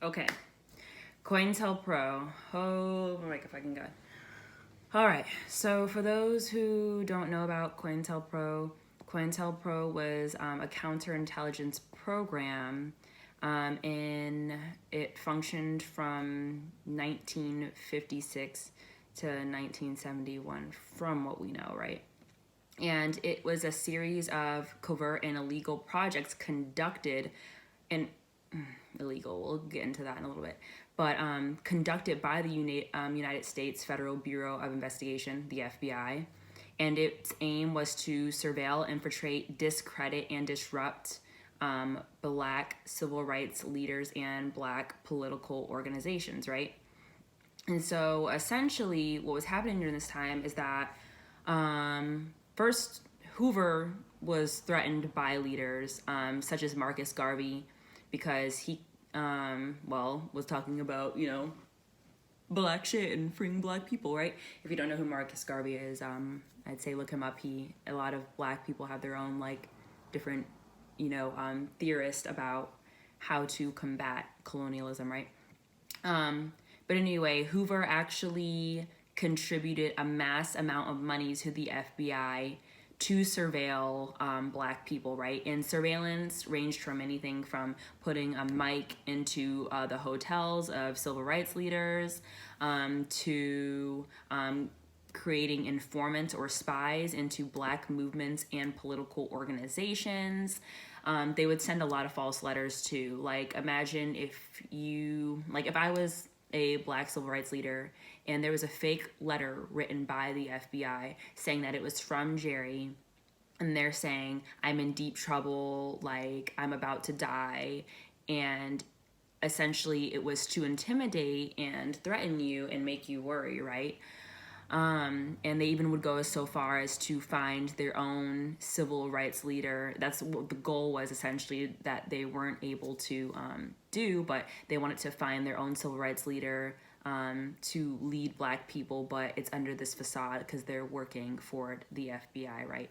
Okay. COINTELPRO. Oh my fucking god. All right. So for those who don't know about COINTELPRO, COINTELPRO was a counterintelligence program, and it functioned from 1956 to 1971, from what we know, right? And it was a series of covert and illegal projects conducted and illegal. We'll get into that in a little bit. But conducted by the United States Federal Bureau of Investigation, the FBI. And its aim was to surveil, infiltrate, discredit, and disrupt black civil rights leaders and black political organizations, right? And so essentially, what was happening during this time is that first, Hoover was threatened by leaders such as Marcus Garvey because he, was talking about, black shit and freeing black people, right? If you don't know who Marcus Garvey is, I'd say look him up. A lot of black people have their own, different, theorists about how to combat colonialism, right? But anyway, Hoover actually contributed a mass amount of money to the FBI to surveil black people, right? And surveillance ranged from anything from putting a mic into the hotels of civil rights leaders to creating informants or spies into black movements and political organizations. They would send a lot of false letters too. Like, imagine if I was a black civil rights leader and there was a fake letter written by the FBI saying that it was from Jerry, and they're saying, I'm in deep trouble, like, I'm about to die, and essentially it was to intimidate and threaten you and make you worry, right? And they even would go so far as to find their own civil rights leader. That's what the goal was, essentially, that they weren't able to do, but they wanted to find their own civil rights leader to lead black people, but it's under this facade because they're working for the FBI, right?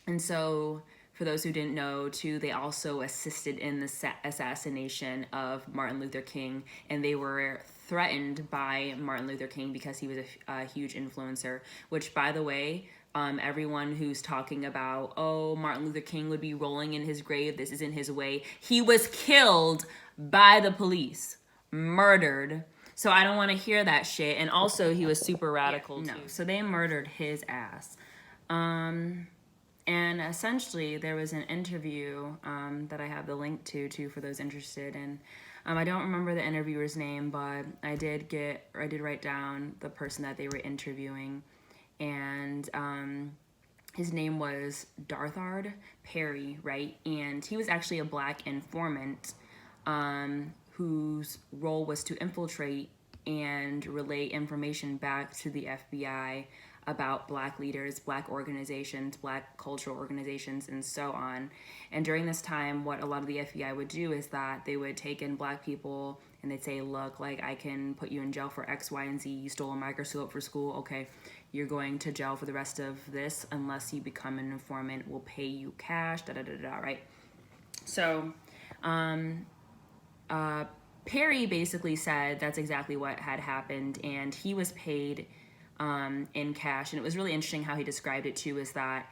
And so, for those who didn't know, too, they also assisted in the assassination of Martin Luther King, and they were threatened by Martin Luther King because he was a huge influencer. Which, by the way, everyone who's talking about, oh, Martin Luther King would be rolling in his grave, this isn't his way, he was killed by the police, murdered. So I don't want to hear that shit. And also, he was super radical, too. So they murdered his ass. And essentially, there was an interview that I have the link to for those interested. And I don't remember the interviewer's name, but I did write down the person that they were interviewing, and his name was Darthard Perry, right? And he was actually a black informant whose role was to infiltrate and relay information back to the FBI about black leaders, black organizations, black cultural organizations, and so on. And during this time, what a lot of the FBI would do is that they would take in black people and they'd say, look, like, I can put you in jail for X, Y, and Z. You stole a microscope for school. Okay, you're going to jail for the rest of this unless you become an informant. We'll pay you cash, da-da-da-da, right? So, Perry basically said that's exactly what had happened, and he was paid in cash. And it was really interesting how he described it too, is that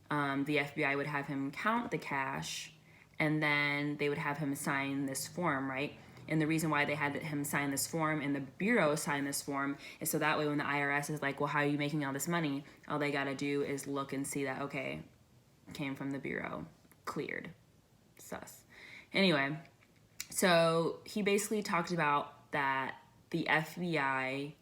the FBI would have him count the cash, and then they would have him sign this form, right? And the reason why they had him sign this form and the Bureau sign this form is so that way when the IRS is like, well, how are you making all this money? All they got to do is look and see that, okay, came from the Bureau, cleared, sus. Anyway, so he basically talked about that the FBI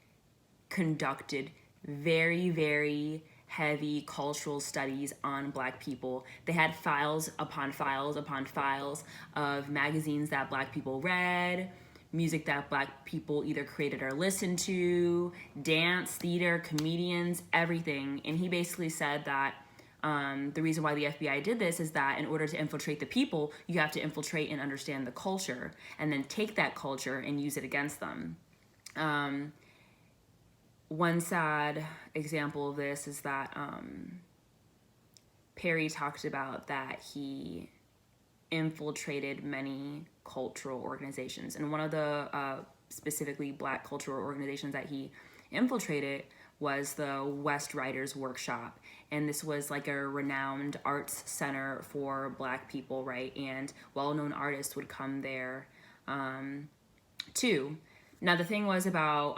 conducted very, very heavy cultural studies on black people. They had files upon files upon files of magazines that black people read, music that black people either created or listened to, dance, theater, comedians, everything. And he basically said that the reason why the FBI did this is that in order to infiltrate the people, you have to infiltrate and understand the culture and then take that culture and use it against them. One sad example of this is that Perry talked about that he infiltrated many cultural organizations. And one of the specifically Black cultural organizations that he infiltrated was the West Writers Workshop. And this was like a renowned arts center for Black people, right? And well-known artists would come there too. Now, the thing was about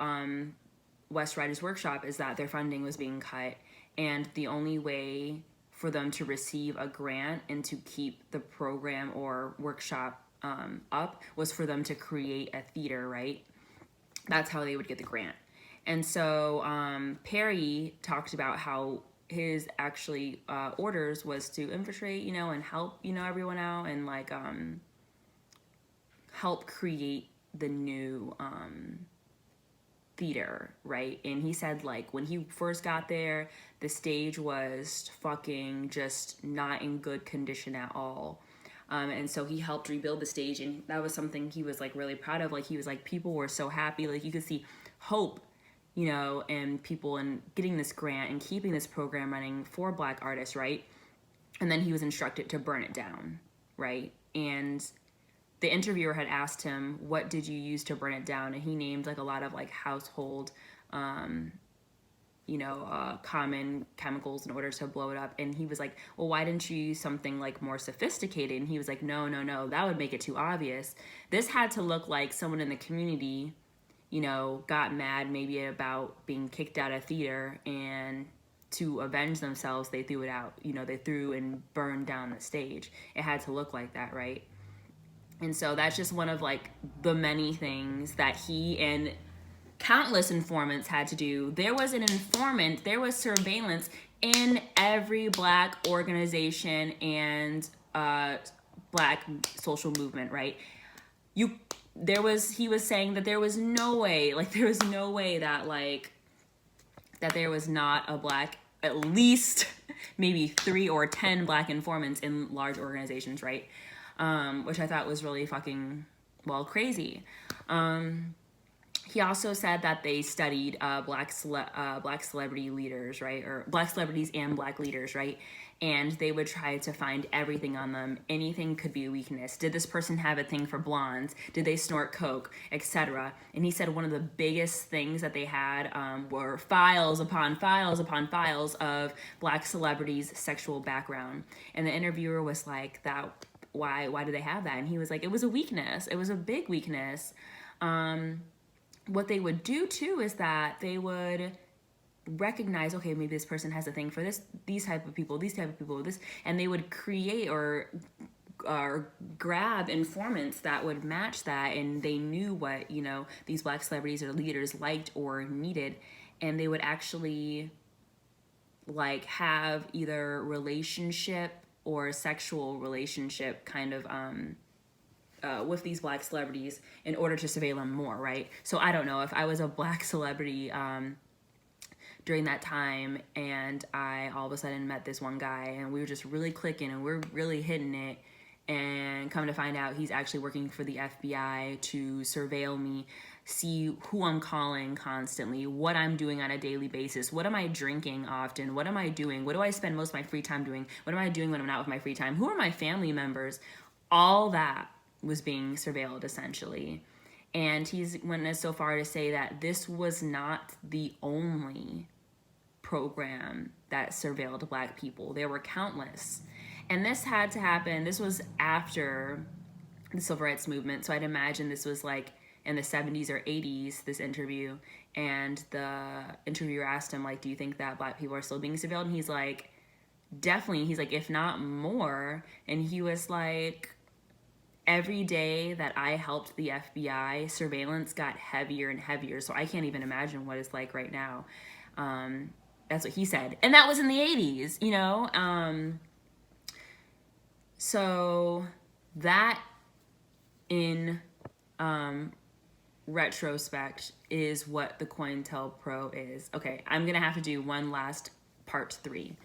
West Writers Workshop is that their funding was being cut, and the only way for them to receive a grant and to keep the program or workshop up was for them to create a theater, right? That's how they would get the grant. And so Perry talked about how his actually orders was to infiltrate, and help, everyone out, and like help create the new theater, right? And he said, like, when he first got there, the stage was fucking just not in good condition at all. And so he helped rebuild the stage, and that was something he was like really proud of. Like, he was like, people were so happy, like you could see hope, and people in getting this grant and keeping this program running for Black artists, right? And then he was instructed to burn it down, right? And the interviewer had asked him, what did you use to burn it down? And he named like a lot of like household, common chemicals in order to blow it up. And he was like, well, why didn't you use something like more sophisticated? And he was like, no, that would make it too obvious. This had to look like someone in the community, got mad maybe about being kicked out of theater, and to avenge themselves, they threw it out. They threw and burned down the stage. It had to look like that, right? And so that's just one of like the many things that he and countless informants had to do. There was an informant, there was surveillance in every Black organization and Black social movement, right? He was saying that there was no way that there was not a Black, at least maybe 3 or 10 Black informants in large organizations, right? Which I thought was really fucking, crazy. He also said that they studied Black celebrity leaders, right? Or Black celebrities and Black leaders, right? And they would try to find everything on them. Anything could be a weakness. Did this person have a thing for blondes? Did they snort coke, etc.? And he said one of the biggest things that they had were files upon files upon files of Black celebrities' sexual background. And the interviewer was like, why do they have that? And he was like, it was a weakness. It was a big weakness. What they would do too is that they would recognize, okay, maybe this person has a thing for these type of people, this, and they would create or grab informants that would match that, and they knew what, these Black celebrities or leaders liked or needed, and they would actually like have either relationship or sexual relationship kind of with these Black celebrities in order to surveil them more, right? So I don't know, if I was a Black celebrity during that time and I all of a sudden met this one guy and we were just really clicking and we're really hitting it, and come to find out he's actually working for the FBI to surveil me, see who I'm calling constantly, what I'm doing on a daily basis, what am I drinking often, what am I doing, what do I spend most of my free time doing, what am I doing when I'm not with my free time, who are my family members, all that was being surveilled essentially. And he's went so far to say that this was not the only program that surveilled Black people. There were countless. And this had to happen. This was after the Civil Rights Movement. So I'd imagine this was like in the 70s or 80s, this interview. And the interviewer asked him, like, do you think that Black people are still being surveilled? And he's like, definitely. He's like, if not more. And he was like, every day that I helped the FBI, surveillance got heavier and heavier. So I can't even imagine what it's like right now. That's what he said. And that was in the 80s, So that in retrospect is what the COINTELPRO is. Okay, I'm going to have to do one last part 3.